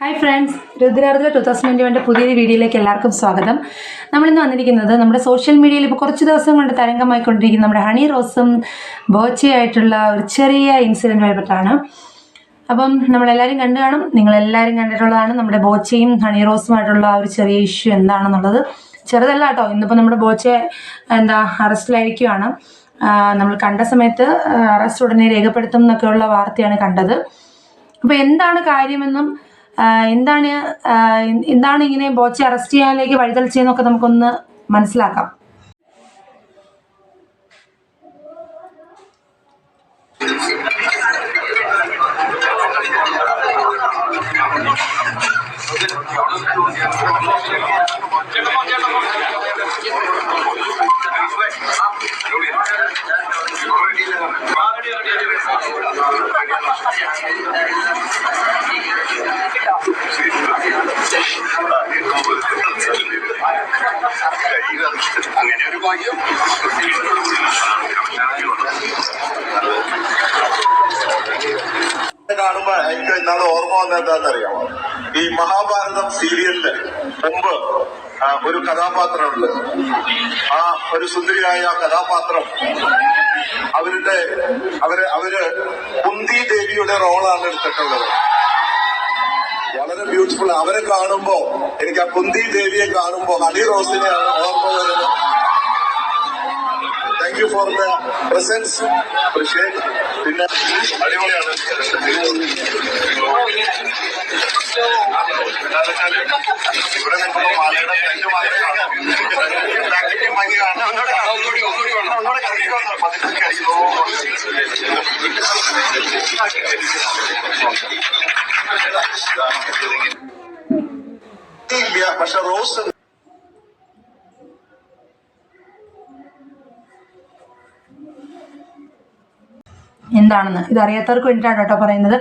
Hi friends, രുദ്രാർദ്ര 2021 പുതിയൊരു വീഡിയോയിലേക്ക് എല്ലാവർക്കും സ്വാഗതം. നമ്മളിന്ന് വന്നിരിക്കുന്നത് നമ്മുടെ സോഷ്യൽ മീഡിയയിൽ ഇപ്പോൾ കുറച്ച് ദിവസം കൊണ്ട് തരംഗമായിക്കൊണ്ടിരിക്കുന്ന നമ്മുടെ ഹണി റോസും ബോച്ചയായിട്ടുള്ള ഒരു ചെറിയ ഇൻസിഡൻറ്റുമായിട്ടാണ്. അപ്പം നമ്മളെല്ലാവരും കണ്ടു കാണും, നിങ്ങളെല്ലാവരും കണ്ടിട്ടുള്ളതാണ് നമ്മുടെ ബോച്ചയും ഹണി റോസുമായിട്ടുള്ള ആ ഒരു ചെറിയ ഇഷ്യൂ എന്താണെന്നുള്ളത്. ചെറുതല്ല കേട്ടോ, ഇന്നിപ്പോൾ നമ്മുടെ ബോച്ച അറസ്റ്റിലായിരിക്കുകയാണ്. നമ്മൾ കണ്ട സമയത്ത് അറസ്റ്റ് ഉടനെ രേഖപ്പെടുത്തും എന്നൊക്കെയുള്ള വാർത്തയാണ് കണ്ടത്. അപ്പോൾ എന്താണ് കാര്യമെന്നും എന്താണ് ഇങ്ങനെ ബോച്ചെ അറസ്റ്റ് ചെയ്യാനിലേക്ക് വഴിതെളിച്ചതെന്നൊക്കെ നമുക്കൊന്ന് മനസ്സിലാക്കാം. അങ്ങനെ ഒരു ഭാഗ്യം കാണുമ്പോ എനിക്ക് ഇന്നാള് ഓർമ്മ വന്നെന്താണെന്നറിയാമോ? ഈ മഹാഭാരതം സീരിയലില് മുമ്പ് ഒരു കഥാപാത്രമുണ്ട്. ആ ഒരു സുന്ദരിയായ കഥാപാത്രം അവര് കുന്തി ദേവിയുടെ റോളാണ് എടുത്തിട്ടുള്ളത്. വളരെ ബ്യൂട്ടിഫുൾ. അവരെ കാണുമ്പോ എനിക്ക് ആ കുന്തി ദേവിയെ കാണുമ്പോ ഹണി റോസിനെയാണ് ഓർമ്മ വരുന്നത്. Thank you for the presence. Appreciate. പിന്നെ അടിപൊളിയാണ്. ഇവിടെ നിൽക്കുമ്പോ മാലയുടെ ഫ്രണ്ട് മാലയാണ്. പക്ഷെ റോസ് എന്താണെന്ന് ഇതറിയാത്തവർക്ക് വേണ്ടിയിട്ടാണ് കേട്ടോ പറയുന്നത്.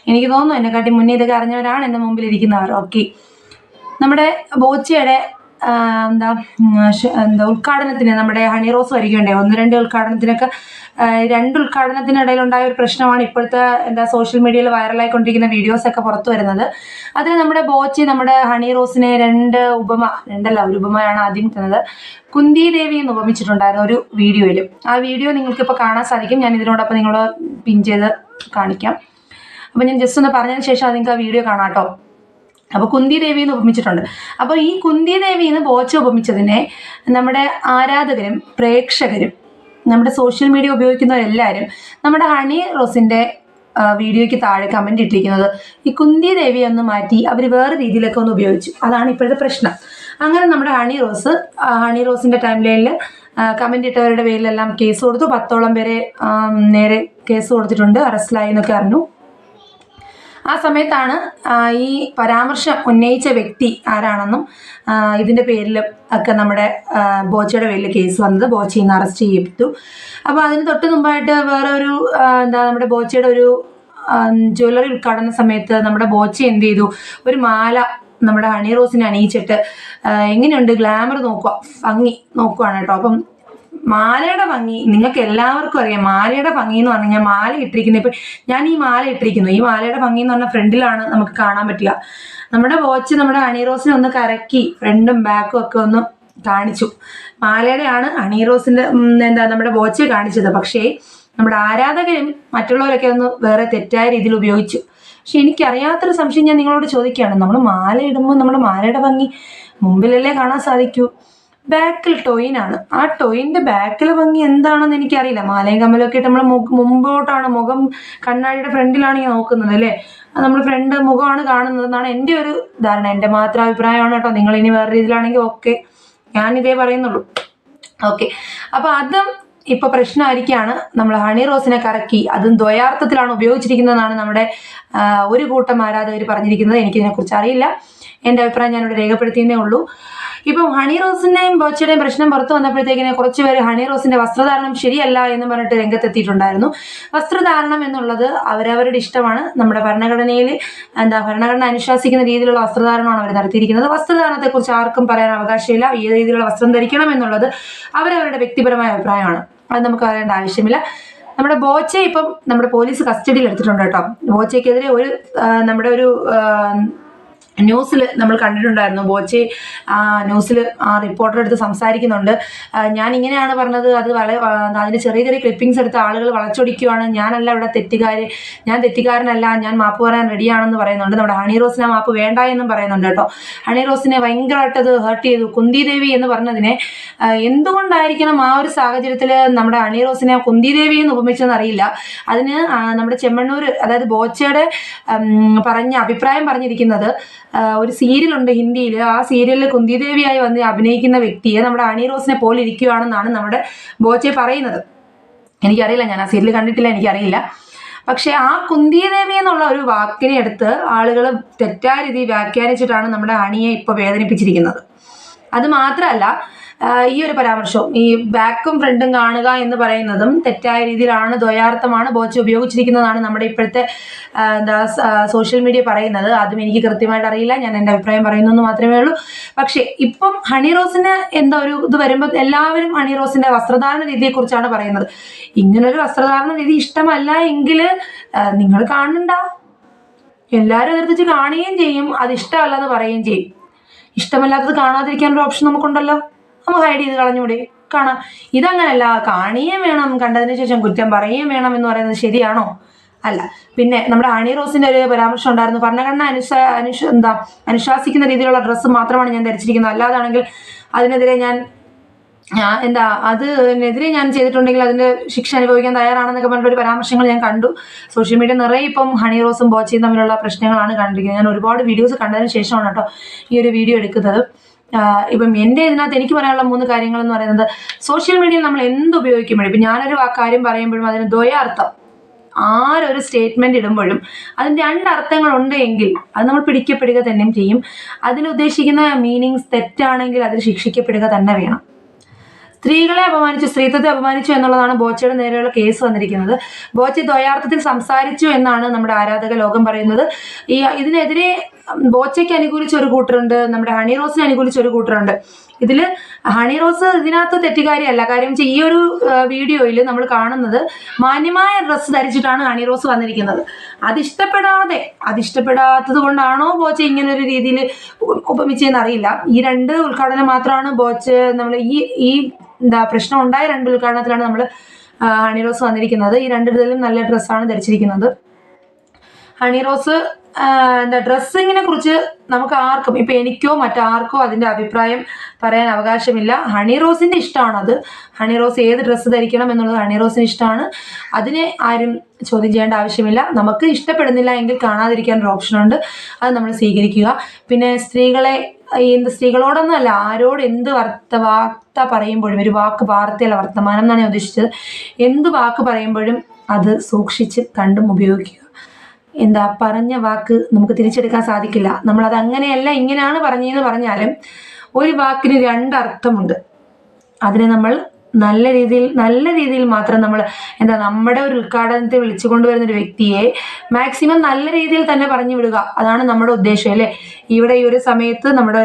എനിക്ക് തോന്നുന്നു എന്നെക്കാട്ടി മുന്നേ ഇതൊക്കെ അറിഞ്ഞവരാണ് എൻ്റെ മുമ്പിൽ ഇരിക്കുന്നവർ. ഓക്കെ, നമ്മുടെ ബോച്ചയുടെ ഉദ്ഘാടനത്തിന് നമ്മുടെ ഹണി റോസ് വരികയുണ്ടേ. 1-2 ഉദ്ഘാടനത്തിനൊക്കെ 2 ഉദ്ഘാടനത്തിനിടയിലുണ്ടായ ഒരു പ്രശ്നമാണ് ഇപ്പോഴത്തെ സോഷ്യൽ മീഡിയയിൽ വൈറലായിക്കൊണ്ടിരിക്കുന്ന വീഡിയോസൊക്കെ പുറത്തു വരുന്നത്. അതിൽ നമ്മുടെ ബോച്ചി നമ്മുടെ ഹണി റോസിനെ ഒരു ഉപമയാണ് ആദ്യം തന്നത്. കുന്തി ദേവി എന്ന് ഉപമിച്ചിട്ടുണ്ടായിരുന്നു ഒരു വീഡിയോയിൽ. ആ വീഡിയോ നിങ്ങൾക്കിപ്പോൾ കാണാൻ സാധിക്കും. ഞാൻ ഇതിനോടൊപ്പം നിങ്ങൾ പിൻ ചെയ്ത് കാണിക്കാം. അപ്പോൾ ഞാൻ ജസ്റ്റ് ഒന്ന് പറഞ്ഞതിന് ശേഷം നിങ്ങൾക്ക് ആ വീഡിയോ കാണാം കേട്ടോ. അപ്പോൾ കുന്തി ദേവി എന്ന് ഉപമിച്ചിട്ടുണ്ട്. അപ്പോൾ ഈ കുന്തി ദേവി എന്ന് ബോച്ച ഉപമിച്ചതിനെ നമ്മുടെ ആരാധകരും പ്രേക്ഷകരും നമ്മുടെ സോഷ്യൽ മീഡിയ ഉപയോഗിക്കുന്നവരെല്ലാവരും നമ്മുടെ ഹണി റോസിൻ്റെ വീഡിയോയ്ക്ക് താഴെ കമൻ്റ് ഇട്ടിരിക്കുന്നത് ഈ കുന്തി ദേവിയെ ഒന്ന് മാറ്റി അവർ വേറെ രീതിയിലൊക്കെ ഒന്ന് ഉപയോഗിച്ചു. അതാണ് ഇപ്പോഴത്തെ പ്രശ്നം. അങ്ങനെ നമ്മുടെ ഹണി റോസിൻ്റെ ടൈം ലൈനിൽ കമൻ്റ് ഇട്ടവരുടെ പേരിലെല്ലാം കേസ് കൊടുത്തു. 10ഓളം പേരെ നേരെ കേസ് കൊടുത്തിട്ടുണ്ട്, അറസ്റ്റിലായി എന്നൊക്കെ അറിഞ്ഞു. ആ സമയത്താണ് ഈ പരാമർശം ഉന്നയിച്ച വ്യക്തി ആരാണെന്നും ഇതിൻ്റെ പേരിലും ഒക്കെ നമ്മുടെ ബോച്ചയുടെ പേരിൽ കേസ് വന്നത്. ബോച്ചയിൽ നിന്ന് അറസ്റ്റ് ചെയ്യപ്പെട്ടു. അപ്പോൾ അതിന് തൊട്ട് മുമ്പായിട്ട് വേറെ ഒരു നമ്മുടെ ബോച്ചയുടെ ഒരു ജ്വല്ലറി ഉദ്ഘാടന സമയത്ത് നമ്മുടെ ബോച്ച എന്ത് ചെയ്തു, ഒരു മാല നമ്മുടെ ഹണി റോസിനെ അണിയിച്ചിട്ട് എങ്ങനെയുണ്ട് ഗ്ലാമർ ഭംഗി നോക്കുവാണ് കേട്ടോ. അപ്പം മാലയുടെ ഭംഗി നിങ്ങൾക്ക് എല്ലാവർക്കും അറിയാം. മാലയുടെ ഭംഗി എന്ന് പറഞ്ഞു കഴിഞ്ഞാൽ മാല ഇട്ടിരിക്കുന്നത്, ഇപ്പം ഞാൻ ഈ മാല ഇട്ടിരിക്കുന്നു, ഈ മാലയുടെ ഭംഗി എന്ന് പറഞ്ഞാൽ ഫ്രണ്ടിലാണ് നമുക്ക് കാണാൻ പറ്റുക. നമ്മുടെ ബോച്ച് നമ്മുടെ ഹണി റോസിനെ ഒന്ന് കറക്കി ഫ്രണ്ടും ബാക്കും ഒക്കെ ഒന്ന് കാണിച്ചു. മാലയുടെയാണ് ഹണി റോസിൻ്റെ നമ്മുടെ ബോച്ചയെ കാണിച്ചത്. പക്ഷേ നമ്മുടെ ആരാധകരും മറ്റുള്ളവരൊക്കെ ഒന്ന് വേറെ തെറ്റായ രീതിയിൽ ഉപയോഗിച്ചു. പക്ഷെ എനിക്കറിയാത്തൊരു സംശയം ഞാൻ നിങ്ങളോട് ചോദിക്കുകയാണ്. നമ്മൾ മാല ഇടുമ്പോൾ നമ്മുടെ മാലയുടെ ഭംഗി മുമ്പിലല്ലേ കാണാൻ സാധിക്കൂ? ബാക്കിൽ ടൊയിനാണ്. ആ ടൊയിൻ്റെ ബാക്കിലെ ഭംഗി എന്താണെന്ന് എനിക്കറിയില്ല. മാലയും കമ്മലൊക്കെ ഇട്ട് നമ്മൾ മുമ്പോട്ടാണ്, മുഖം കണ്ണാടിയുടെ ഫ്രണ്ടിലാണ് ഈ നോക്കുന്നത് അല്ലേ. നമ്മൾ ഫ്രണ്ട് മുഖമാണ് കാണുന്നതെന്നാണ് എൻ്റെ ഒരു ധാരണ. എൻ്റെ മാത്രം അഭിപ്രായമാണ് കേട്ടോ. നിങ്ങളിനി വേറെ രീതിയിലാണെങ്കിൽ ഓക്കെ, ഞാനിതേ പറയുന്നുള്ളൂ. ഓക്കെ, അപ്പോൾ അതും ഇപ്പോൾ പ്രശ്നമായിരിക്കുകയാണ്. നമ്മൾ ഹണി റോസിനെ കറക്കി അതും ദ്വയാർത്ഥത്തിലാണ് ഉപയോഗിച്ചിരിക്കുന്നതെന്നാണ് നമ്മുടെ ഒരു കൂട്ടം ആരാധകർ പറഞ്ഞിരിക്കുന്നത്. എനിക്കിതിനെക്കുറിച്ച് അറിയില്ല. എൻ്റെ അഭിപ്രായം ഞാനിവിടെ രേഖപ്പെടുത്തിയതേ ഉള്ളൂ. ഇപ്പം ഹണി റോസിൻ്റെയും ബോച്ചയുടെയും പ്രശ്നം പുറത്തു വന്നപ്പോഴത്തേക്കിനെ കുറച്ച് പേര് ഹണി റോസിൻ്റെ വസ്ത്രധാരണം ശരിയല്ല എന്ന് പറഞ്ഞിട്ട് രംഗത്തെത്തിയിട്ടുണ്ടായിരുന്നു. വസ്ത്രധാരണം എന്നുള്ളത് അവരവരുടെ ഇഷ്ടമാണ്. നമ്മുടെ ഭരണഘടനയിൽ ഭരണഘടന അനുശാസിക്കുന്ന രീതിയിലുള്ള വസ്ത്രധാരണമാണ് അവർ നടത്തിയിരിക്കുന്നത്. വസ്ത്രധാരണത്തെക്കുറിച്ച് ആർക്കും പറയാൻ അവകാശമില്ല. ഏത് രീതിയിലുള്ള വസ്ത്രം ധരിക്കണം എന്നുള്ളത് അവരവരുടെ വ്യക്തിപരമായ അഭിപ്രായമാണ്. അത് നമുക്ക് അറിയേണ്ട ആവശ്യമില്ല. നമ്മുടെ ബോച്ചെ ഇപ്പം നമ്മുടെ പോലീസ് കസ്റ്റഡിയിൽ എടുത്തിട്ടുണ്ട് കേട്ടോ. ബോച്ചയ്ക്കെതിരെ നമ്മുടെ ഒരു ന്യൂസിൽ നമ്മൾ കണ്ടിട്ടുണ്ടായിരുന്നു. ബോച്ചെ ന്യൂസിൽ ആ റിപ്പോർട്ടർ എടുത്ത് സംസാരിക്കുന്നുണ്ട്. ഞാൻ ഇങ്ങനെയാണ് പറഞ്ഞത്, അത് അതിന് ചെറിയ ചെറിയ ക്ലിപ്പിങ്സ് എടുത്ത് ആളുകൾ വളച്ചൊടിക്കുകയാണ്, ഞാനല്ല ഇവിടെ ഞാൻ തെറ്റുകാരനല്ല, ഞാൻ മാപ്പ് പറയാൻ റെഡിയാണെന്ന് പറയുന്നുണ്ട്. നമ്മുടെ ഹണി റോസിന് മാപ്പ് വേണ്ട എന്നും പറയുന്നുണ്ട് കേട്ടോ. ഹണി റോസിനെ ഭയങ്കരമായിട്ട് അത് ഹേർട്ട് ചെയ്തു. കുന്തി ദേവി എന്ന് പറഞ്ഞതിനെ എന്തുകൊണ്ടായിരിക്കണം ആ ഒരു സാഹചര്യത്തിൽ നമ്മുടെ ഹണി റോസിനെ കുന്തി ദേവി എന്ന് ഉപമിച്ചെന്ന് അറിയില്ല. അതിന് നമ്മുടെ ചെമ്മണ്ണൂർ, അതായത് ബോച്ചയുടെ അഭിപ്രായം പറഞ്ഞിരിക്കുന്നത്, ഒരു സീരിയലുണ്ട് ഹിന്ദിയിൽ, ആ സീരിയലിൽ കുന്തിദേവിയായി വന്ന് അഭിനയിക്കുന്ന വ്യക്തിയെ നമ്മുടെ ഹണി റോസിനെ പോലെ ഇരിക്കുകയാണെന്നാണ് നമ്മുടെ ബോച്ചെ പറയുന്നത്. എനിക്കറിയില്ല, ഞാൻ ആ സീരിയൽ കണ്ടിട്ടില്ല, എനിക്കറിയില്ല. പക്ഷെ ആ കുന്തിദേവി എന്നുള്ള ഒരു വാക്കിനെ എടുത്ത് ആളുകൾ തെറ്റായ രീതിയിൽ വ്യാഖ്യാനിച്ചിട്ടാണ് നമ്മുടെ ഹണിയെ ഇപ്പോൾ വേദനിപ്പിച്ചിരിക്കുന്നത്. അത് മാത്രമല്ല, ഈ ഒരു പരാമർശവും ഈ ബാക്കും ഫ്രണ്ടും കാണുക എന്ന് പറയുന്നതും തെറ്റായ രീതിയിലാണ്, ദ്വയാർത്ഥമാണ് ബോച്ച ഉപയോഗിച്ചിരിക്കുന്നതാണ് നമ്മുടെ ഇപ്പോഴത്തെ സോഷ്യൽ മീഡിയ പറയുന്നത്. അതും എനിക്ക് കൃത്യമായിട്ട് അറിയില്ല, ഞാൻ എൻ്റെ അഭിപ്രായം പറയുന്നു എന്ന് മാത്രമേ ഉള്ളൂ. പക്ഷേ ഇപ്പം ഹണി റോസിന് എന്താ ഒരു ഇത് വരുമ്പോൾ എല്ലാവരും ഹണി റോസിൻ്റെ വസ്ത്രധാരണ രീതിയെക്കുറിച്ചാണ് പറയുന്നത്. ഇങ്ങനൊരു വസ്ത്രധാരണ രീതി ഇഷ്ടമല്ല എങ്കിൽ നിങ്ങൾ കാണണ്ട, എല്ലാവരും എതിർത്തിച്ച് കാണുകയും ചെയ്യും, അത് ഇഷ്ടമല്ലെന്ന് പറയുകയും ചെയ്യും. ഇഷ്ടമല്ലാത്തത് കാണാതിരിക്കാനൊരു ഓപ്ഷൻ നമുക്കുണ്ടല്ലോ, നമുക്ക് ഹൈഡ് ചെയ്ത് കളഞ്ഞൂടെ, കാണാം. ഇതങ്ങനല്ല, കാണുകയും വേണം, കണ്ടതിന് ശേഷം കുറ്റം പറയുകയും വേണം എന്ന് പറയുന്നത് ശരിയാണോ? അല്ല. പിന്നെ നമ്മുടെ ഹണി റോസിന്റെ ഒരു പരാമർശം ഉണ്ടായിരുന്നു, ഭരണഘടന അനുശാസിക്കുന്ന രീതിയിലുള്ള ഡ്രസ്സ് മാത്രമാണ് ഞാൻ ധരിച്ചിരിക്കുന്നത്, അല്ലാതാണെങ്കിൽ അതിനെതിരെ അതിനെതിരെ ഞാൻ ചെയ്തിട്ടുണ്ടെങ്കിൽ അതിന്റെ ശിക്ഷ അനുഭവിക്കാൻ തയ്യാറാണെന്നൊക്കെ പറഞ്ഞൊരു പരാമർശങ്ങൾ ഞാൻ കണ്ടു. സോഷ്യൽ മീഡിയ നിറയെ ഇപ്പം ഹണി റോസും ബോച്ചയും തമ്മിലുള്ള പ്രശ്നങ്ങളാണ് കണ്ടിരിക്കുന്നത്. ഞാൻ ഒരുപാട് വീഡിയോസ് കണ്ടതിന് ശേഷമാണ് കേട്ടോ ഈ ഒരു വീഡിയോ എടുക്കുന്നത്. ഇപ്പം എൻ്റെ ഇതിനകത്ത് എനിക്ക് പറയാനുള്ള 3 കാര്യങ്ങൾ എന്ന് പറയുന്നത്, സോഷ്യൽ മീഡിയയിൽ നമ്മൾ എന്ത് ഉപയോഗിക്കുമ്പോഴും, ഇപ്പം ഞാനൊരു കാര്യം പറയുമ്പോഴും അതിന് ദ്വയാർത്ഥം, ആരൊരു സ്റ്റേറ്റ്മെന്റ് ഇടുമ്പോഴും അതിന് 2 അർത്ഥങ്ങളുണ്ട് എങ്കിൽ അത് നമ്മൾ പിടിക്കപ്പെടുക തന്നെ ചെയ്യും. അതിനുദ്ദേശിക്കുന്ന മീനിങ്സ് തെറ്റാണെങ്കിൽ അതിൽ ശിക്ഷിക്കപ്പെടുക തന്നെ വേണം. സ്ത്രീകളെ അപമാനിച്ചു, സ്ത്രീത്വത്തെ അപമാനിച്ചു എന്നുള്ളതാണ് ബോച്ചയുടെ നേരെയുള്ള കേസ് വന്നിരിക്കുന്നത്. ബോച്ച ദ്വയാർത്ഥത്തിൽ സംസാരിച്ചു എന്നാണ് നമ്മുടെ ആരാധക ലോകം പറയുന്നത്. ഇതിനെതിരെ ബോച്ചയ്ക്ക് അനുകൂലിച്ച ഒരു കൂട്ടരുണ്ട്, നമ്മുടെ ഹണി റോസിനെ അനുകൂലിച്ച ഒരു കൂട്ടരുണ്ട്. ഇതിൽ ഹണി റോസ് ഇതിനകത്ത് തെറ്റുകാരിയല്ല. കാര്യം ഈ ഒരു വീഡിയോയിൽ നമ്മൾ കാണുന്നത് മാന്യമായ ഡ്രസ്സ് ധരിച്ചിട്ടാണ് ഹണി റോസ് വന്നിരിക്കുന്നത്. അതിഷ്ടപ്പെടാത്തത് കൊണ്ടാണോ ബോച്ച ഇങ്ങനൊരു രീതിയിൽ ഉപമിച്ചതെന്ന് അറിയില്ല. ഈ 2 ഉദ്ഘാടനം മാത്രമാണ് ബോച്ച നമ്മൾ ഈ പ്രശ്നം ഉണ്ടായ 2 ഉദ്ഘാടനത്തിലാണ് നമ്മൾ ഹണി റോസ് വന്നിരിക്കുന്നത്. ഈ 2 ഇതിലും നല്ല ഡ്രസ്സാണ് ധരിച്ചിരിക്കുന്നത്. ഹണി റോസ് ഡ്രസ്സിങ്ങിനെ കുറിച്ച് നമുക്ക് ആർക്കും, ഇപ്പം എനിക്കോ മറ്റാർക്കോ അതിൻ്റെ അഭിപ്രായം പറയാൻ അവകാശമില്ല. ഹണി റോസിൻ്റെ ഇഷ്ടമാണത്. ഹണി റോസ് ഏത് ഡ്രസ്സ് ധരിക്കണം എന്നുള്ളത് ഹണി റോസിന് ഇഷ്ടമാണ്. അതിനെ ആരും ചോദ്യം ചെയ്യേണ്ട ആവശ്യമില്ല. നമുക്ക് ഇഷ്ടപ്പെടുന്നില്ല എങ്കിൽ കാണാതിരിക്കാനൊരു ഓപ്ഷനുണ്ട്, അത് നമ്മൾ സ്വീകരിക്കുക. പിന്നെ സ്ത്രീകളോടൊന്നുമല്ല, ആരോട് എന്ത് വാർത്ത പറയുമ്പോഴും, ഒരു വാർത്തയല്ല വർത്തമാനം എന്നാണ് ഞാൻ ഉദ്ദേശിച്ചത്, എന്ത് വാക്ക് പറയുമ്പോഴും അത് സൂക്ഷിച്ച് കണ്ടും ഉപയോഗിക്കുക. പറഞ്ഞ വാക്ക് നമുക്ക് തിരിച്ചെടുക്കാൻ സാധിക്കില്ല. നമ്മളത് അങ്ങനെയല്ല ഇങ്ങനെയാണ് പറഞ്ഞതെന്ന് പറഞ്ഞാലും ഒരു വാക്കിന് 2 അർത്ഥമുണ്ട്. അതിനെ നമ്മൾ നല്ല രീതിയിൽ മാത്രം നമ്മൾ നമ്മുടെ ഒരു ഉദ്ഘാടനത്തെ വിളിച്ചു കൊണ്ടുവരുന്ന ഒരു വ്യക്തിയെ മാക്സിമം നല്ല രീതിയിൽ തന്നെ പറഞ്ഞു വിടുക, അതാണ് നമ്മുടെ ഉദ്ദേശം അല്ലേ. ഇവിടെ ഈ ഒരു സമയത്ത് നമ്മുടെ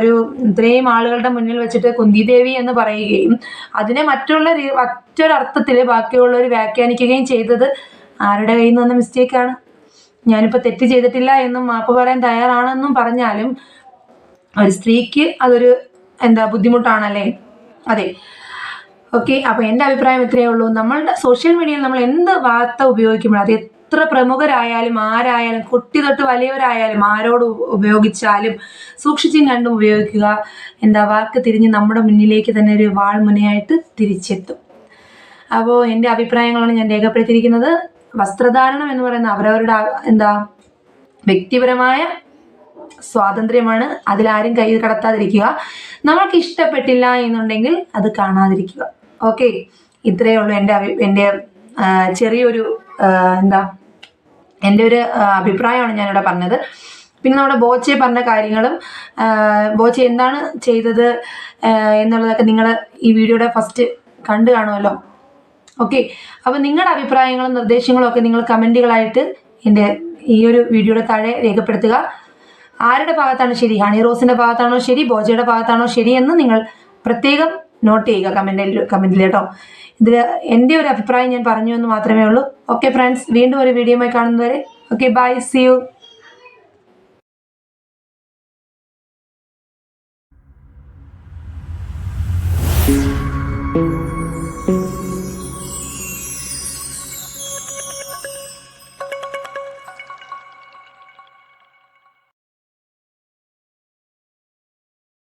ഇത്രയും ആളുകളുടെ മുന്നിൽ വെച്ചിട്ട് കുന്തിദേവി എന്ന് പറയുകയും അതിനെ മറ്റൊരർത്ഥത്തിൽ ബാക്കിയുള്ളവർ വ്യാഖ്യാനിക്കുകയും ചെയ്തത് ആരുടെ കയ്യിൽ നിന്ന് വന്ന മിസ്റ്റേക്കാണ്. ഞാനിപ്പോൾ തെറ്റ് ചെയ്തിട്ടില്ല എന്നും മാപ്പ് പറയാൻ തയ്യാറാണെന്നും പറഞ്ഞാലും ഒരു സ്ത്രീക്ക് അതൊരു ബുദ്ധിമുട്ടാണല്ലേ. അതെ, ഓക്കെ. അപ്പോൾ എൻ്റെ അഭിപ്രായം ഇത്രയേ ഉള്ളൂ. നമ്മളുടെ സോഷ്യൽ മീഡിയയിൽ നമ്മൾ എന്ത് വാർത്ത ഉപയോഗിക്കുമ്പോഴും, അത് എത്ര പ്രമുഖരായാലും ആരായാലും, കുട്ടി തൊട്ട് വലിയവരായാലും, ആരോട് ഉപയോഗിച്ചാലും സൂക്ഷിച്ചും കണ്ടും ഉപയോഗിക്കുക. വാക്ക് തിരിഞ്ഞ് നമ്മുടെ മുന്നിലേക്ക് തന്നെ ഒരു വാൾമുനയായിട്ട് തിരിച്ചെത്തും. അപ്പോൾ എൻ്റെ അഭിപ്രായങ്ങളാണ് ഞാൻ രേഖപ്പെടുത്തിയിരിക്കുന്നത്. വസ്ത്രധാരണം എന്ന് പറയുന്ന അവരവരുടെ വ്യക്തിപരമായ സ്വാതന്ത്ര്യമാണ്. അതിലാരും കൈ കടത്താതിരിക്കുക. നമ്മൾക്ക് ഇഷ്ടപ്പെട്ടില്ല എന്നുണ്ടെങ്കിൽ അത് കാണാതിരിക്കുക. ഓക്കെ, ഇത്രയേ ഉള്ളൂ എൻ്റെ ചെറിയൊരു എൻ്റെ ഒരു അഭിപ്രായമാണ് ഞാനിവിടെ പറഞ്ഞത്. പിന്നെ നമ്മുടെ ബോച്ചെ പറഞ്ഞ കാര്യങ്ങളും ബോച്ച എന്താണ് ചെയ്തത് എന്നുള്ളതൊക്കെ നിങ്ങൾ ഈ വീഡിയോയുടെ ഫസ്റ്റ് കണ്ടു കാണുമല്ലോ. ഓക്കെ, അപ്പോൾ നിങ്ങളുടെ അഭിപ്രായങ്ങളും നിർദ്ദേശങ്ങളും ഒക്കെ നിങ്ങൾ കമൻറ്റുകളായിട്ട് എൻ്റെ ഈ ഒരു വീഡിയോയുടെ താഴെ രേഖപ്പെടുത്തുക. ആരുടെ ഭാഗത്താണ് ശരി, ഹണി റോസിൻ്റെ ഭാഗത്താണോ ശരി, ബോച്ചയുടെ ഭാഗത്താണോ ശരിയെന്ന് നിങ്ങൾ പ്രത്യേകം നോട്ട് ചെയ്യുക കമൻറ്റിൽ കേട്ടോ. ഇതിൽ എൻ്റെ ഒരു അഭിപ്രായം ഞാൻ പറഞ്ഞു എന്ന് മാത്രമേ ഉള്ളൂ. ഓക്കെ ഫ്രണ്ട്സ്, വീണ്ടും ഒരു വീഡിയോയുമായി കാണുന്നതുവരെ ഓക്കെ, ബൈ, സീ യു.